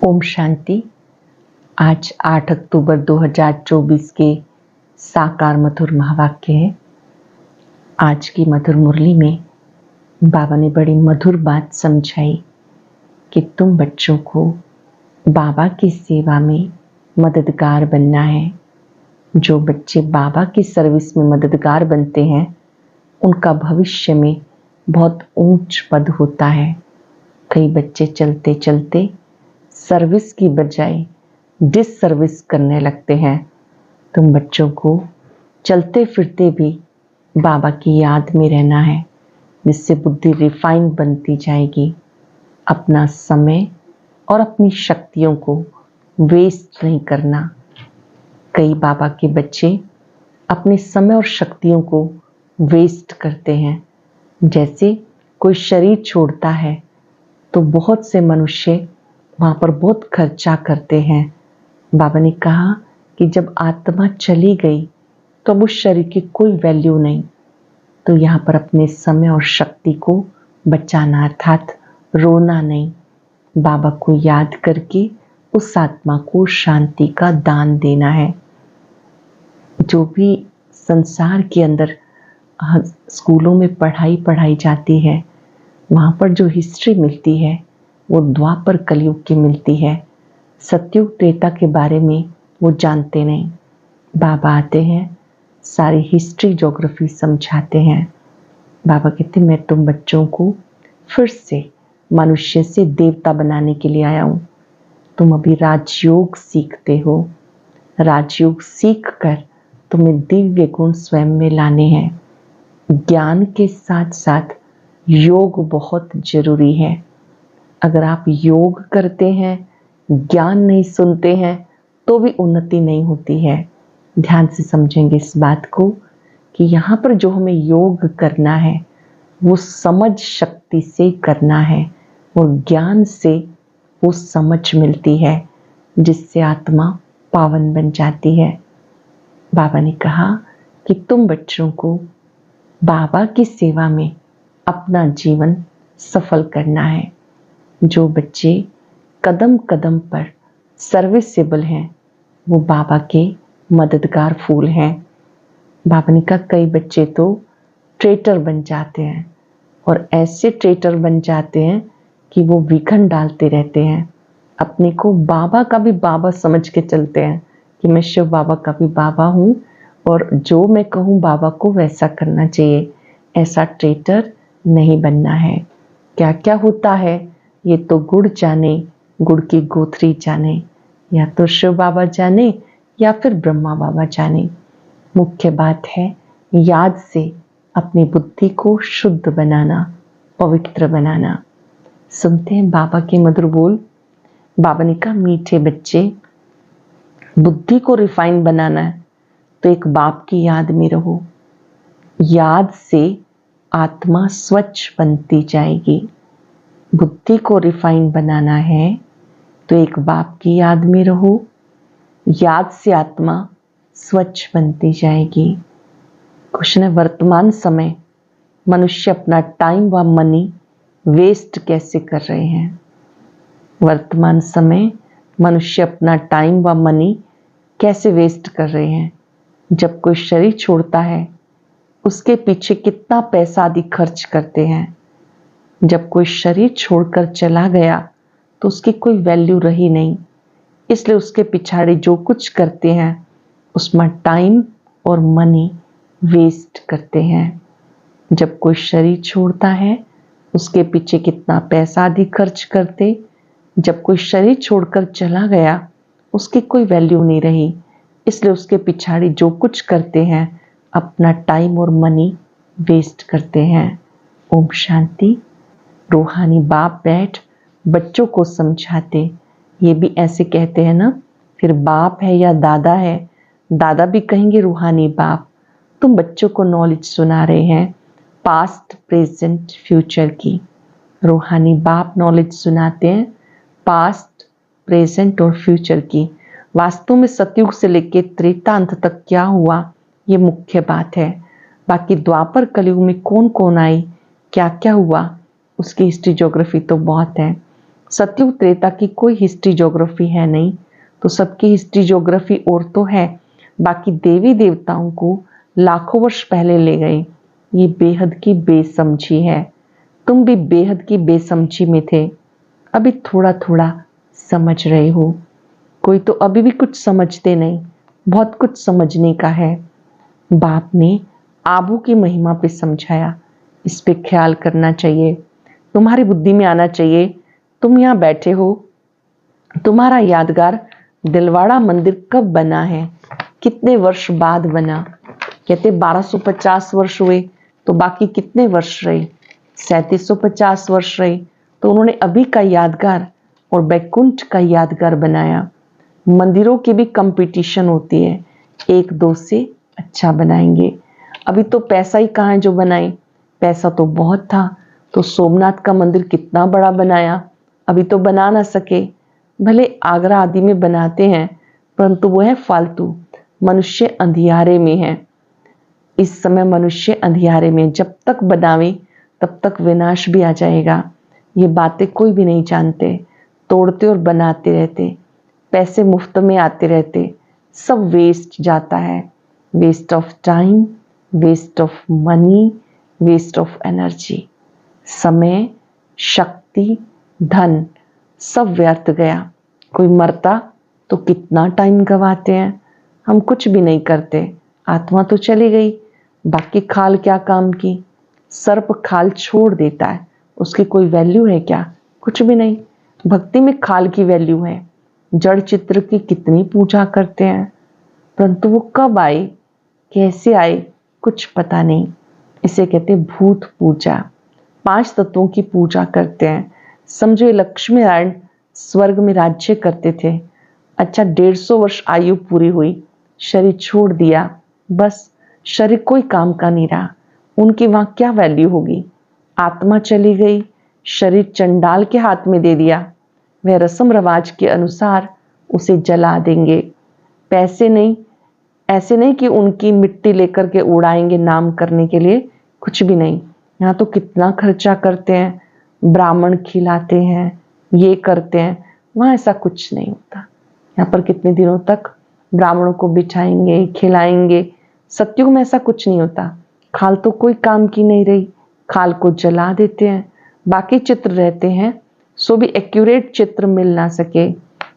ओम शांति। आज 8 अक्टूबर 2024 के साकार मधुर महावाक्य है। आज की मधुर मुरली में बाबा ने बड़ी मधुर बात समझाई कि तुम बच्चों को बाबा की सेवा में मददगार बनना है। जो बच्चे बाबा की सर्विस में मददगार बनते हैं उनका भविष्य में बहुत ऊंच पद होता है। कई बच्चे चलते चलते सर्विस की बजाय डिस सर्विस करने लगते हैं। तुम बच्चों को चलते फिरते भी बाबा की याद में रहना है, जिससे बुद्धि रिफाइन बनती जाएगी। अपना समय और अपनी शक्तियों को वेस्ट नहीं करना। कई बाबा के बच्चे अपने समय और शक्तियों को वेस्ट करते हैं। जैसे कोई शरीर छोड़ता है तो बहुत से मनुष्य वहाँ पर बहुत खर्चा करते हैं। बाबा ने कहा कि जब आत्मा चली गई तो अब उस शरीर की कोई वैल्यू नहीं। तो यहाँ पर अपने समय और शक्ति को बचाना, अर्थात रोना नहीं। बाबा को याद करके उस आत्मा को शांति का दान देना है। जो भी संसार के अंदर स्कूलों में पढ़ाई जाती है, वहाँ पर जो हिस्ट्री मिलती है वो द्वापर कलयुग की मिलती है। सतयुग त्रेता के बारे में वो जानते नहीं। बाबा आते हैं, सारी हिस्ट्री ज्योग्राफी समझाते हैं। बाबा कहते मैं तुम बच्चों को फिर से मनुष्य से देवता बनाने के लिए आया हूँ। तुम अभी राजयोग सीखते हो। राजयोग सीख कर तुम्हें दिव्य गुण स्वयं में लाने हैं। ज्ञान के साथ साथ योग बहुत जरूरी है। अगर आप योग करते हैं, ज्ञान नहीं सुनते हैं, तो भी उन्नति नहीं होती है। ध्यान से समझेंगे इस बात को कि यहाँ पर जो हमें योग करना है वो समझ शक्ति से करना है और ज्ञान से वो समझ मिलती है, जिससे आत्मा पावन बन जाती है। बाबा ने कहा कि तुम बच्चों को बाबा की सेवा में अपना जीवन सफल करना है। जो बच्चे कदम कदम पर सर्विसेबल हैं वो बाबा के मददगार फूल हैं। बाबा ने कहा कई बच्चे तो ट्रेटर बन जाते हैं और ऐसे ट्रेटर बन जाते हैं कि वो विघन डालते रहते हैं। अपने को बाबा का भी बाबा समझ के चलते हैं कि मैं शिव बाबा का भी बाबा हूँ और जो मैं कहूँ बाबा को वैसा करना चाहिए। ऐसा ट्रेटर नहीं बनना है। क्या क्या होता है ये तो गुड़ जाने, गुड़ की गोथरी जाने, या तो शिव बाबा जाने या फिर ब्रह्मा बाबा जाने। मुख्य बात है याद से अपनी बुद्धि को शुद्ध बनाना, पवित्र बनाना। सुनते हैं बाबा के मधुर बोल। बाबा ने कहा मीठे बच्चे, बुद्धि को रिफाइन बनाना है तो एक बाप की याद में रहो। याद से आत्मा स्वच्छ बनती जाएगी। बुद्धि को रिफाइन बनाना है तो एक बाप की याद में रहो। याद से आत्मा स्वच्छ बनती जाएगी। क्वेश्चन है, वर्तमान समय मनुष्य अपना टाइम व मनी वेस्ट कैसे कर रहे हैं? वर्तमान समय मनुष्य अपना टाइम व मनी कैसे वेस्ट कर रहे हैं? जब कोई शरीर छोड़ता है उसके पीछे कितना पैसा आदि खर्च करते हैं। जब कोई शरीर छोड़कर चला गया तो उसकी कोई वैल्यू रही नहीं, इसलिए उसके पिछाड़ी जो कुछ करते हैं उसमें टाइम और मनी वेस्ट करते हैं। जब कोई शरीर छोड़ता है उसके पीछे कितना पैसा आदि खर्च करते। जब कोई शरीर छोड़कर चला गया उसकी कोई वैल्यू नहीं रही, इसलिए उसके पिछाड़ी जो कुछ करते हैं अपना टाइम और मनी वेस्ट करते हैं। ओम शांति। रूहानी बाप बैठ बच्चों को समझाते। ये भी ऐसे कहते हैं ना, फिर बाप है या दादा है, दादा भी कहेंगे रूहानी बाप। तुम बच्चों को नॉलेज सुना रहे हैं पास्ट, प्रेजेंट, फ्यूचर की। रूहानी बाप नॉलेज सुनाते हैं पास्ट, प्रेजेंट और फ्यूचर की। वास्तव में सतयुग से लेकर त्रेता अंत तक क्या हुआ ये मुख्य बात है। बाकी द्वापर कलयुग में कौन कौन आई, क्या क्या हुआ, उसकी हिस्ट्री ज्योग्राफी तो बहुत है। सतयुग त्रेता की कोई हिस्ट्री ज्योग्राफी है नहीं, तो सबकी हिस्ट्री ज्योग्राफी और तो है, बाकी देवी देवताओं को लाखों वर्ष पहले ले गए। ये बेहद की बेसमझी है। तुम भी बेहद की बेसमझी में थे, अभी थोड़ा थोड़ा समझ रहे हो। कोई तो अभी भी कुछ समझते नहीं, बहुत कुछ समझने का है। बाप ने आबू की महिमा पे समझाया, इस पे ख्याल करना चाहिए, तुम्हारी बुद्धि में आना चाहिए। तुम यहाँ बैठे हो, तुम्हारा यादगार दिलवाड़ा मंदिर कब बना है, कितने वर्ष बाद बना? कहते 1250 वर्ष हुए, तो बाकी कितने वर्ष रहे? 3750 वर्ष रहे। तो उन्होंने अभी का यादगार और बैकुंठ का यादगार बनाया। मंदिरों की भी कंपटीशन होती है, एक दो से अच्छा बनाएंगे। अभी तो पैसा ही कहाँ है जो बनाए, पैसा तो बहुत था, तो सोमनाथ का मंदिर कितना बड़ा बनाया, अभी तो बना ना सके। भले आगरा आदि में बनाते हैं, परंतु वो है फालतू। मनुष्य अंधियारे में है, इस समय मनुष्य अंधियारे में, जब तक बनावे तब तक विनाश भी आ जाएगा। ये बातें कोई भी नहीं जानते, तोड़ते और बनाते रहते, पैसे मुफ्त में आते रहते, सब वेस्ट जाता है। Waste of time, waste of money, waste of energy. समय, शक्ति, धन सब व्यर्थ गया। कोई मरता तो कितना टाइम गवाते हैं, हम कुछ भी नहीं करते, आत्मा तो चली गई, बाकी खाल क्या काम की? सर्प खाल छोड़ देता है, उसकी कोई वैल्यू है क्या? कुछ भी नहीं। भक्ति में खाल की वैल्यू है। जड़ चित्र की कितनी पूजा करते हैं, परंतु वो कब आए, कैसे आए, कुछ पता नहीं। इसे कहते भूत पूजा। 5 तत्वों की पूजा करते हैं। समझो लक्ष्मी नारायण स्वर्ग में राज्य करते थे। अच्छा 150 वर्ष आयु पूरी हुई, शरीर छोड़ दिया, बस शरीर कोई काम का नहीं रहा, उनकी वहां क्या वैल्यू होगी? आत्मा चली गई, शरीर चंडाल के हाथ में दे दिया, वह रस्म रवाज के अनुसार उसे जला देंगे। पैसे नहीं, ऐसे नहीं कि उनकी मिट्टी लेकर के उड़ाएंगे नाम करने के लिए, कुछ भी नहीं। यहाँ तो कितना खर्चा करते हैं, ब्राह्मण खिलाते हैं, ये करते हैं, वहां ऐसा कुछ नहीं होता। यहाँ पर कितने दिनों तक ब्राह्मणों को बिठाएंगे, खिलाएंगे। सतयुग में ऐसा कुछ नहीं होता। खाल तो कोई काम की नहीं रही, खाल को जला देते हैं, बाकी चित्र रहते हैं, सो भी एक्यूरेट चित्र मिल ना सके।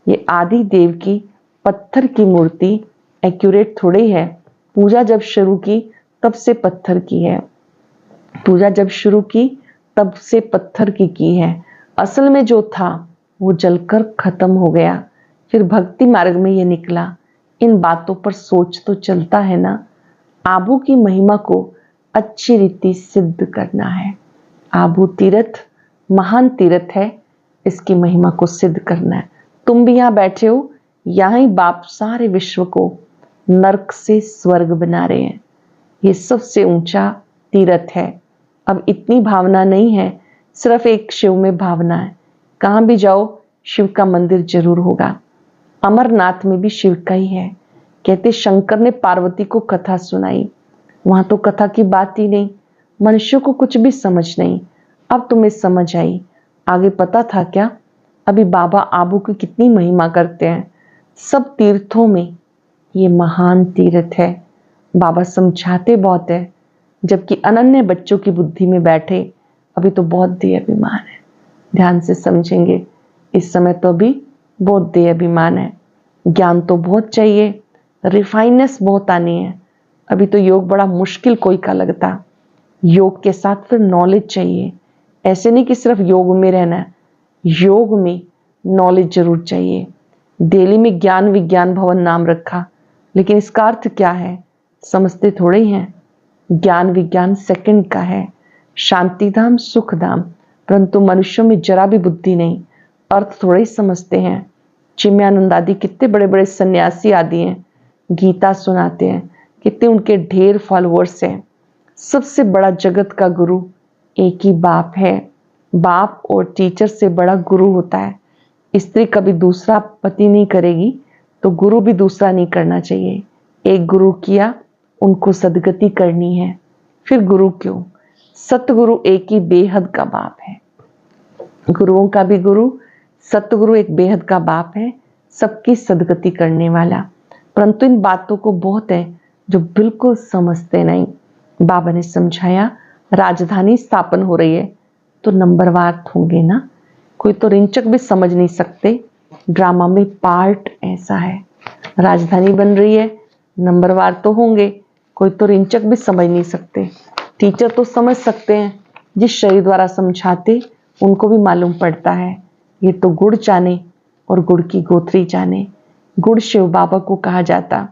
ये आदि देव की पत्थर की मूर्ति एक्यूरेट थोड़ी है। पूजा जब शुरू की तब से पत्थर की है, पूजा जब शुरू की तब से पत्थर की है। असल में जो था वो जलकर खत्म हो गया, फिर भक्ति मार्ग में ये निकला। इन बातों पर सोच तो चलता है ना। आबू की महिमा को अच्छी रीति सिद्ध करना है। आबू तीर्थ महान तीर्थ है, इसकी महिमा को सिद्ध करना है। तुम भी यहाँ बैठे हो, यहाँ ही बाप सारे विश्व को नरक से स्वर्ग बना रहे हैं। ये सबसे ऊंचा तीर्थ है। अब इतनी भावना नहीं है, सिर्फ एक शिव में भावना है। कहाँ भी जाओ शिव का मंदिर जरूर होगा। अमरनाथ में भी शिव का ही है। कहते शंकर ने पार्वती को कथा सुनाई, वहां तो कथा की बात ही नहीं, मनुष्यों को कुछ भी समझ नहीं। अब तुम्हें समझ आई, आगे पता था क्या? अभी बाबा आबू की कितनी महिमा करते हैं। सब तीर्थों में ये महान तीर्थ है। बाबा समझाते बहुत है, जबकि अनन्य बच्चों की बुद्धि में बैठे अभी तो बहुत देह अभिमान है। ध्यान से समझेंगे, इस समय तो अभी बहुत देह अभिमान है। ज्ञान तो बहुत चाहिए, रिफाइननेस बहुत आनी है। अभी तो योग बड़ा मुश्किल कोई का लगता। योग के साथ फिर नॉलेज चाहिए। ऐसे नहीं कि सिर्फ योग में रहना है, योग में नॉलेज जरूर चाहिए। दिल्ली में ज्ञान विज्ञान भवन नाम रखा, लेकिन इसका अर्थ क्या है समझते थोड़े ही हैं। ज्ञान विज्ञान सेकंड का है, शांति धाम सुख धाम, परंतु मनुष्यों में जरा भी बुद्धि नहीं, अर्थ थोड़े ही समझते हैं। चिन्मयानंद आदि कितने बड़े बड़े सन्यासी आदि हैं, गीता सुनाते हैं, कितने उनके ढेर फॉलोअर्स हैं। सबसे बड़ा जगत का गुरु एक ही बाप है। बाप और टीचर से बड़ा गुरु होता है। स्त्री कभी दूसरा पति नहीं करेगी, तो गुरु भी दूसरा नहीं करना चाहिए। एक गुरु किया, उनको सदगति करनी है, फिर गुरु क्यों? सतगुरु एक ही बेहद का बाप है। गुरुओं का भी गुरु सतगुरु एक बेहद का बाप है, सबकी सदगति करने वाला। परंतु इन बातों को बहुत है जो बिल्कुल समझते नहीं। बाबा ने समझाया, राजधानी स्थापन हो रही है तो नंबरवार होंगे ना, कोई तो रिंचक भी समझ नहीं सकते। ड्रामा में पार्ट ऐसा है, राजधानी बन रही है, नंबरवार तो होंगे, कोई तो रिंचक भी समझ नहीं सकते। टीचर तो समझ सकते हैं, जिस शरीर द्वारा समझाते उनको भी मालूम पड़ता है। ये तो गुड़ जाने और गुड़ की गोत्री जाने। गुड़ शिव बाबा को कहा जाता,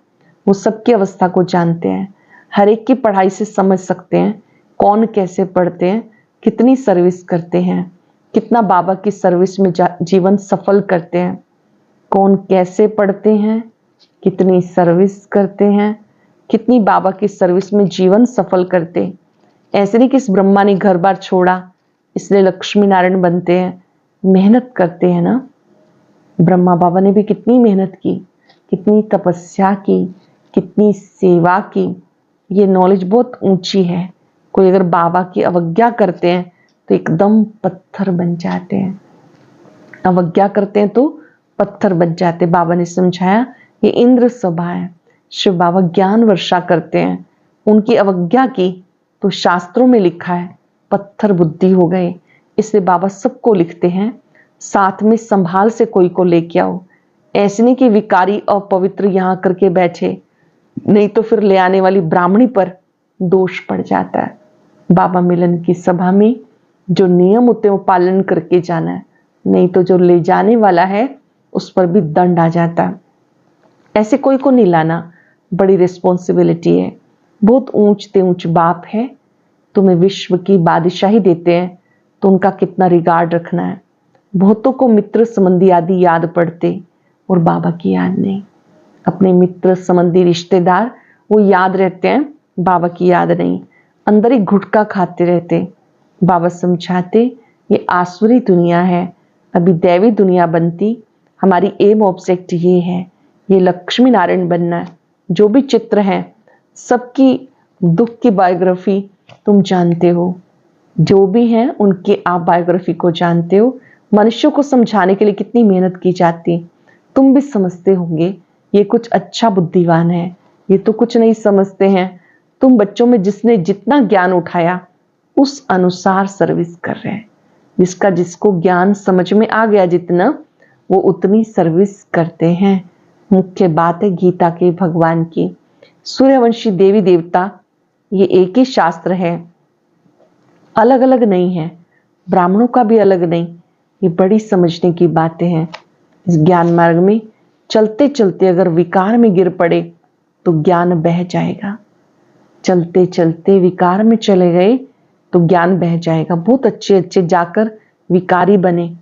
वो सबकी अवस्था को जानते हैं, हर एक की पढ़ाई से समझ सकते हैं कौन कैसे पढ़ते हैं, कितनी सर्विस करते हैं, कितना बाबा की सर्विस में जीवन सफल करते हैं, कौन कैसे पढ़ते हैं, कितनी सर्विस करते हैं, कितनी बाबा की सर्विस में जीवन सफल करते हैं। ऐसे नहीं कि इस ब्रह्मा ने घर बार छोड़ा इसलिए लक्ष्मी नारायण बनते हैं, मेहनत करते हैं ना। ब्रह्मा बाबा ने भी कितनी मेहनत की, कितनी तपस्या की, कितनी सेवा की। ये नॉलेज बहुत ऊंची है। कोई अगर बाबा की अवज्ञा करते हैं तो एकदम पत्थर बन जाते हैं, अवज्ञा करते हैं तो पत्थर बन जाते। बाबा ने समझाया ये इंद्र सभा है, शिव बाबा ज्ञान वर्षा करते हैं, उनकी अवज्ञा की तो शास्त्रों में लिखा है पत्थर बुद्धि हो गए। इसलिए बाबा सबको लिखते हैं, साथ में संभाल से कोई को लेके आओ। ऐसे नहीं कि विकारी और पवित्र यहां करके बैठे, नहीं तो फिर ले आने वाली ब्राह्मणी पर दोष पड़ जाता है। बाबा मिलन की सभा में जो नियम होते हैं वो पालन करके जाना है, नहीं तो जो ले जाने वाला है उस पर भी दंड आ जाता है। ऐसे कोई को नहीं लाना, बड़ी रिस्पॉन्सिबिलिटी है। बहुत ऊंचते ऊंच बाप है, तुम्हें विश्व की बादशाही देते हैं तो उनका कितना रिगार्ड रखना है। बहुतों को मित्र संबंधी आदि याद पड़ते और बाबा की याद नहीं। अपने मित्र संबंधी रिश्तेदार वो याद रहते हैं, बाबा की याद नहीं, अंदर ही गुटखा खाते रहते। बाबा समझाते ये आसुरी दुनिया है, अभी दैवी दुनिया बनती। हमारी एम ऑब्जेक्ट ये है, ये लक्ष्मी नारायण बनना है। जो भी चित्र हैं सबकी दुख की बायोग्राफी तुम जानते हो, जो भी हैं उनके आप बायोग्राफी को जानते हो। मनुष्यों को समझाने के लिए कितनी मेहनत की जाती, तुम भी समझते होंगे। ये कुछ अच्छा बुद्धिमान है, ये तो कुछ नहीं समझते हैं। तुम बच्चों में जिसने जितना ज्ञान उठाया उस अनुसार सर्विस कर रहे हैं। जिसका जिसको ज्ञान समझ में आ गया जितना, वो उतनी सर्विस करते हैं। मुख्य बात है गीता के भगवान की। सूर्यवंशी देवी देवता ये एक ही शास्त्र है, अलग अलग नहीं है, ब्राह्मणों का भी अलग नहीं। ये बड़ी समझने की बातें हैं। इस ज्ञान मार्ग में चलते चलते अगर विकार में गिर पड़े तो ज्ञान बह जाएगा। चलते चलते विकार में चले गए तो ज्ञान बह जाएगा। बहुत अच्छे जाकर विकारी बने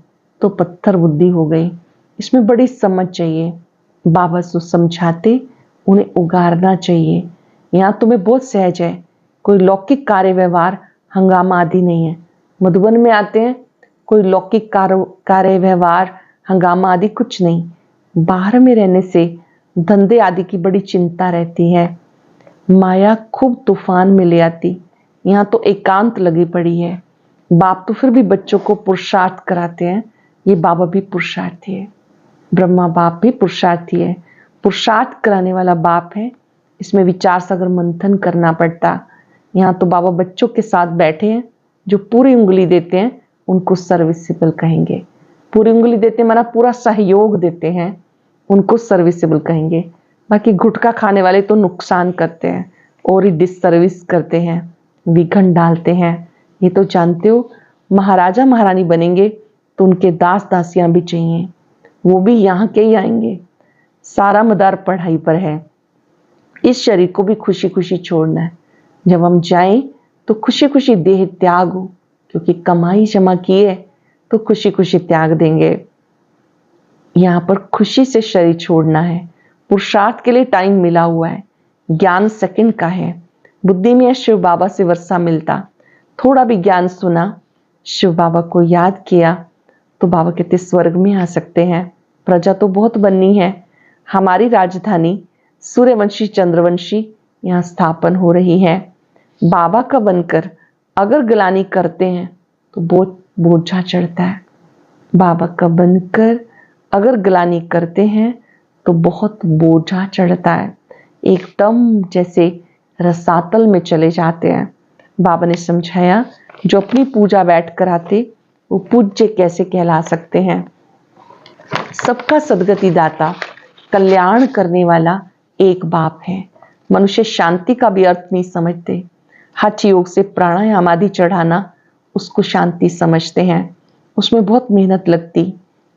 तो पत्थर बुद्धि हो गई। इसमें बड़ी समझ चाहिए। बाबा जो समझाते उन्हें उगारना चाहिए। यहाँ तुम्हें बहुत सहज है, कोई लौकिक कार्य व्यवहार हंगामा आदि नहीं है। मधुबन में आते हैं, कोई लौकिक कार्य व्यवहार हंगामा आदि कुछ नहीं। बाहर में रहने से धंधे आदि की बड़ी चिंता रहती है, माया खूब तूफान में ले आती। यहाँ तो एकांत लगी पड़ी है। बाप तो फिर भी बच्चों को पुरुषार्थ कराते हैं, ये बाबा भी पुरुषार्थी है, ब्रह्मा बाप भी पुरुषार्थी है। पुरुषार्थ कराने वाला बाप है, इसमें विचार सागर मंथन करना पड़ता। यहाँ तो बाबा बच्चों के साथ बैठे हैं, जो पूरी उंगली देते हैं उनको सर्विसेबल कहेंगे। पूरी उंगली देते माना पूरा सहयोग देते हैं, उनको सर्विसेबल कहेंगे। बाकी गुटखा खाने वाले तो नुकसान करते हैं और ही डिससर्विस करते हैं, विघन डालते हैं। ये तो जानते हो, महाराजा महारानी बनेंगे तो उनके दास दासियां भी चाहिए, वो भी यहाँ के ही आएंगे। सारा मदार पढ़ाई पर है। इस शरीर को भी खुशी खुशी छोड़ना है। जब हम जाएं तो खुशी खुशी देह त्याग हो, क्योंकि कमाई जमा की है तो खुशी खुशी त्याग देंगे। यहाँ पर खुशी से शरीर छोड़ना है। पुरुषार्थ के लिए टाइम मिला हुआ है, ज्ञान सेकंड का है। बुद्धि में शिव बाबा से वर्षा मिलता, थोड़ा भी ज्ञान सुना, शिव बाबा को याद किया तो बाबा कहते स्वर्ग में आ सकते हैं। प्रजा तो बहुत बननी है। हमारी राजधानी सूर्यवंशी चंद्रवंशी यहाँ स्थापन हो रही है। बाबा का बनकर अगर गिलानी करते हैं तो बहुत बोझा चढ़ता है। बाबा का बनकर अगर ग्लानि करते हैं तो बहुत बोझा चढ़ता है, एकदम जैसे रसातल में चले जाते हैं। बाबा ने समझाया जो अपनी पूजा बैठ कर आते वो पूज्य कैसे कहला सकते हैं। सबका सदगति दाता, कल्याण करने वाला एक बाप है। मनुष्य शांति का भी अर्थ नहीं समझते। हठ योग से प्राणायाम आदि चढ़ाना उसको शांति समझते हैं। उसमें बहुत मेहनत लगती,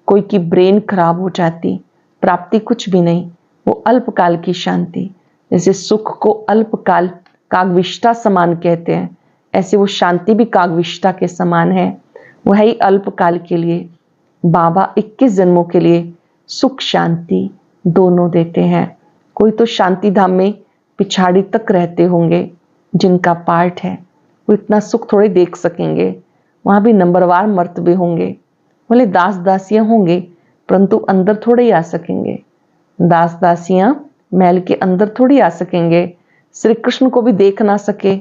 कोई की ब्रेन खराब हो जाती, प्राप्ति कुछ भी नहीं, वो अल्पकाल की शांति। जैसे सुख को अल्पकाल कागविष्टा समान कहते हैं, ऐसे वो शांति भी कागविष्टा के समान है। वह ही अल्पकाल के लिए बाबा 21 जन्मों के लिए सुख शांति दोनों देते हैं। कोई तो शांति धाम में पिछाड़ी तक रहते होंगे, जिनका पार्ट है वो इतना सुख थोड़े देख सकेंगे। वहां भी नंबरवार मर्तबे होंगे, बोले दास दासियां होंगे, परंतु अंदर थोड़े ही आ सकेंगे। दास दासियां महल के अंदर थोड़ी आ सकेंगे। श्री कृष्ण को भी देख ना सके,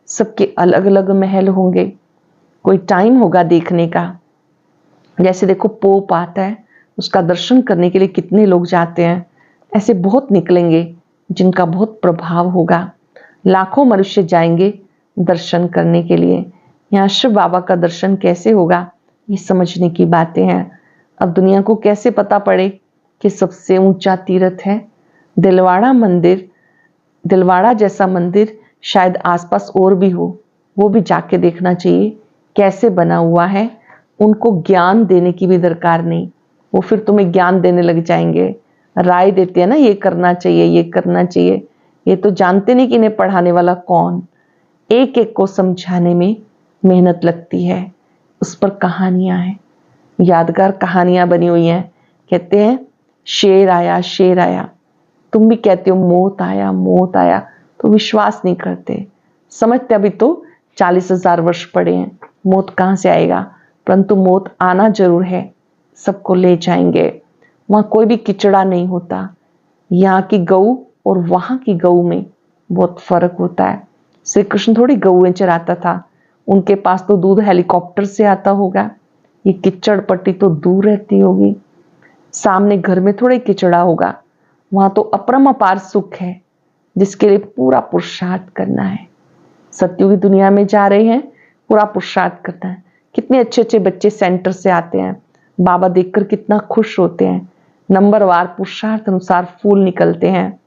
सबके अलग अलग महल होंगे, कोई टाइम होगा देखने का। जैसे देखो पोप आता है, उसका दर्शन करने के लिए कितने लोग जाते हैं, ऐसे बहुत निकलेंगे जिनका बहुत प्रभाव होगा। लाखों मनुष्य जाएंगे दर्शन करने के लिए। यहाँ शिव बाबा का दर्शन कैसे होगा, ये समझने की बातें हैं। अब दुनिया को कैसे पता पड़े कि सबसे ऊंचा तीर्थ है दिलवाड़ा मंदिर। दिलवाड़ा जैसा मंदिर शायद आसपास और भी हो, वो भी जाके देखना चाहिए कैसे बना हुआ है। उनको ज्ञान देने की भी दरकार नहीं, वो फिर तुम्हें ज्ञान देने लग जाएंगे, राय देते हैं ना, ये करना चाहिए ये करना चाहिए। ये तो जानते नहीं कि इन्हें पढ़ाने वाला कौन। एक एक को समझाने में मेहनत लगती है। उस पर कहानियां हैं, यादगार कहानियां बनी हुई हैं। कहते हैं शेर आया शेर आया, तुम भी कहते हो मौत आया, तो विश्वास नहीं करते। समझते अभी तो 40,000 वर्ष पड़े हैं, मौत कहां से आएगा, परंतु मौत आना जरूर है, सबको ले जाएंगे। वहां कोई भी किचड़ा नहीं होता। यहाँ की गऊ और वहां की गऊ में बहुत फर्क होता है। श्री कृष्ण थोड़ी गऊएं चराता था, उनके पास तो दूध हेलीकॉप्टर से आता होगा। ये किचड़ पट्टी तो दूर रहती होगी, सामने घर में थोड़े किचड़ा होगा। वहां तो अपरम अपार सुख है, जिसके लिए पूरा पुरुषार्थ करना है। सत्युग की दुनिया में जा रहे हैं, पूरा पुरुषार्थ करना है। कितने अच्छे अच्छे बच्चे सेंटर से आते हैं, बाबा देखकर कितना खुश होते हैं। नंबरवार पुरुषार्थ अनुसार फूल निकलते हैं।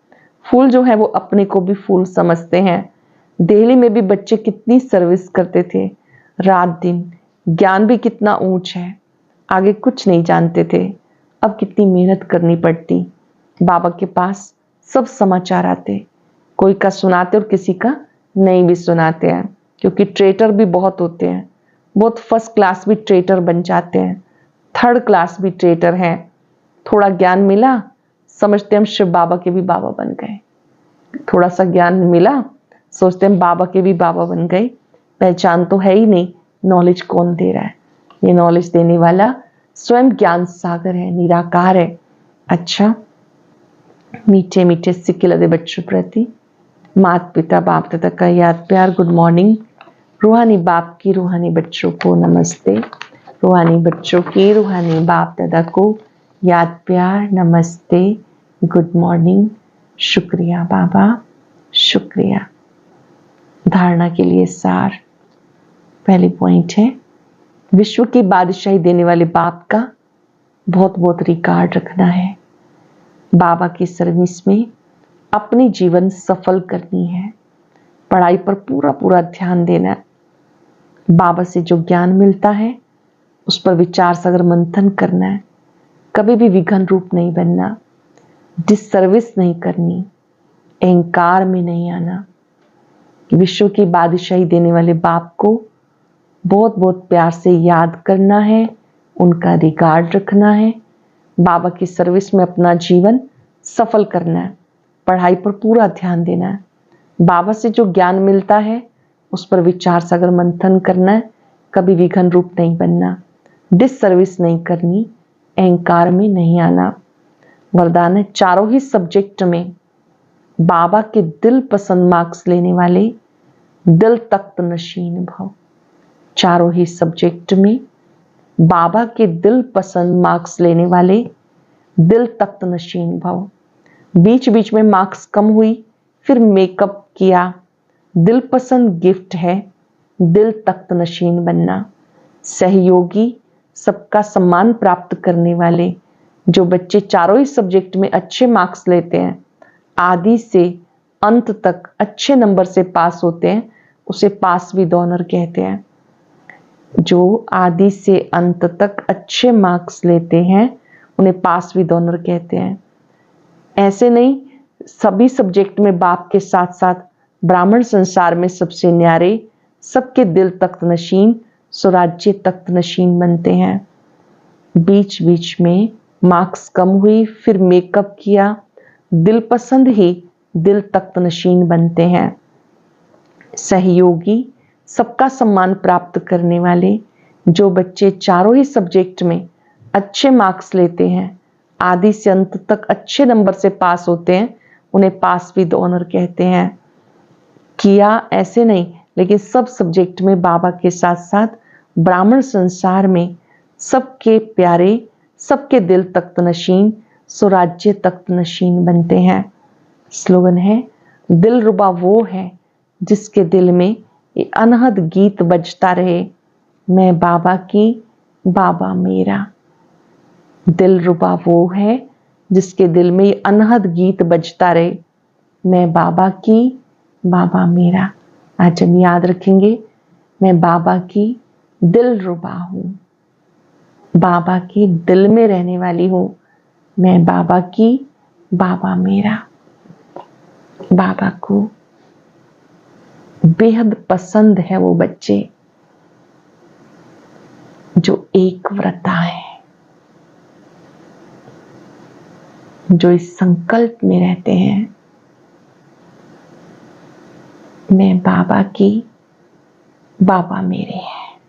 फूल जो है वो अपने को भी फूल समझते हैं। दिल्ली में भी बच्चे कितनी सर्विस करते थे, रात दिन। ज्ञान भी कितना ऊंच है, आगे कुछ नहीं जानते थे, अब कितनी मेहनत करनी पड़ती। बाबा के पास सब समाचार आते, कोई का सुनाते और किसी का नहीं भी सुनाते हैं, क्योंकि ट्रेटर भी बहुत होते हैं। बहुत फर्स्ट क्लास भी ट्रेटर बन जाते हैं, थर्ड क्लास भी ट्रेटर हैं। थोड़ा ज्ञान मिला, समझते हम शिव बाबा के भी बाबा बन गए। थोड़ा सा ज्ञान मिला, सोचते हम बाबा के भी बाबा बन गए। पहचान तो है ही नहीं, नॉलेज कौन दे रहा है। ये नॉलेज देने वाला स्वयं ज्ञान सागर है, निराकार है। अच्छा, मीठे मीठे सिक्के लदे बच्चों प्रति माता पिता बाप दादा का याद प्यार गुड मॉर्निंग। रूहानी बाप की रूहानी बच्चों को नमस्ते। रूहानी बच्चों की रूहानी बाप दादा को याद प्यार नमस्ते, गुड मॉर्निंग। शुक्रिया बाबा, शुक्रिया। धारणा के लिए सार। पहली पॉइंट है, विश्व की बादशाही देने वाले बाप का बहुत बहुत रिकॉर्ड रखना है। बाबा की सर्विस में अपनी जीवन सफल करनी है। पढ़ाई पर पूरा पूरा ध्यान देना है। बाबा से जो ज्ञान मिलता है उस पर विचार सागर मंथन करना है। कभी भी विघन रूप नहीं बनना, डिससर्विस नहीं करनी, अहंकार में नहीं आना। विश्व की बादशाही देने वाले बाप को बहुत बहुत प्यार से याद करना है, उनका रिगार्ड रखना है, बाबा की सर्विस में अपना जीवन सफल करना है। पढ़ाई पर पूरा ध्यान देना है। बाबा से जो ज्ञान मिलता है उस पर विचार सागर मंथन करना है। कभी विघन रूप नहीं बनना, डिससर्विस नहीं करनी, अहंकार में नहीं आना। वरदान है, चारों ही सब्जेक्ट में बाबा के दिल पसंद मार्क्स लेने वाले दिल तख्त नशीन भव। चारों ही सब्जेक्ट में बाबा के दिल पसंद मार्क्स लेने वाले दिल तख्त नशीन भव। बीच बीच में मार्क्स कम हुई, फिर मेकअप किया। दिल पसंद गिफ्ट है, दिल तख्त नशीन बनना। सहयोगी, सबका सम्मान प्राप्त करने वाले, जो बच्चे चारों ही सब्जेक्ट में अच्छे मार्क्स लेते हैं, आदि से अंत तक अच्छे नंबर से पास होते हैं, उसे पास विद ऑनर कहते हैं। जो आदि से अंत तक अच्छे मार्क्स लेते हैं उन्हें पास विद ऑनर कहते हैं। ऐसे नहीं, सभी सब्जेक्ट में बाप के साथ साथ ब्राह्मण संसार में सबसे न्यारे, सबके दिल तख्त नशीन, स्वराज्य तख्त नशीन बनते हैं। बीच बीच में मार्क्स कम हुई, फिर मेकअप किया, दिल पसंद ही दिल तख्त नशीन बनते हैं। सहयोगी, सबका सम्मान प्राप्त करने वाले, जो बच्चे चारों ही सब्जेक्ट में अच्छे मार्क्स लेते हैं, आदि से अंत तक अच्छे नंबर से पास होते हैं, उन्हें पास विद ऑनर कहते हैं। किया ऐसे नहीं, लेकिन सब सब्जेक्ट में बाबा के साथ साथ ब्राह्मण संसार में सबके प्यारे, सबके दिल तख्त नशीन, स्वराज्य तख्त नशीन बनते हैं। स्लोगन है, दिल रुबा वो है जिसके दिल में ये अनहद गीत बजता रहे, मैं बाबा की, बाबा मेरा। दिल रुबा वो है जिसके दिल में ये अनहद गीत बजता रहे, मैं बाबा की, बाबा मेरा। आज हम याद रखेंगे, मैं बाबा की दिल रुबा हूं, बाबा के दिल में रहने वाली हूं, मैं बाबा की, बाबा मेरा। बाबा को बेहद पसंद है वो बच्चे जो एक व्रता है, जो इस संकल्प में रहते हैं, मैं बाबा की, बाबा मेरे हैं।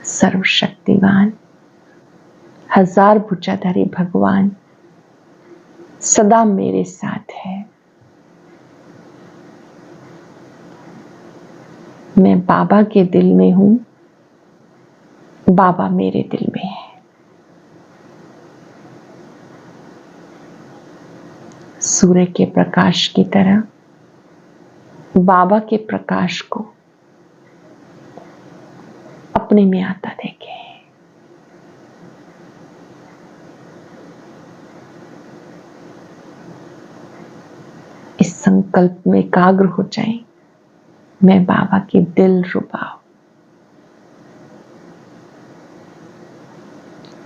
सर्वशक्तिवान हजार भुजाधारी भगवान सदा मेरे साथ है। मैं बाबा के दिल में हूं, बाबा मेरे दिल में है। सूर्य के प्रकाश की तरह बाबा के प्रकाश को अपने में आता देखें। इस संकल्प में एकाग्र हो जाएं, मैं बाबा की दिल रुबा हूं।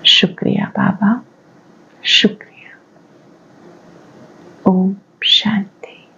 शुक्रिया बाबा, शुक्रिया। ओम शांति।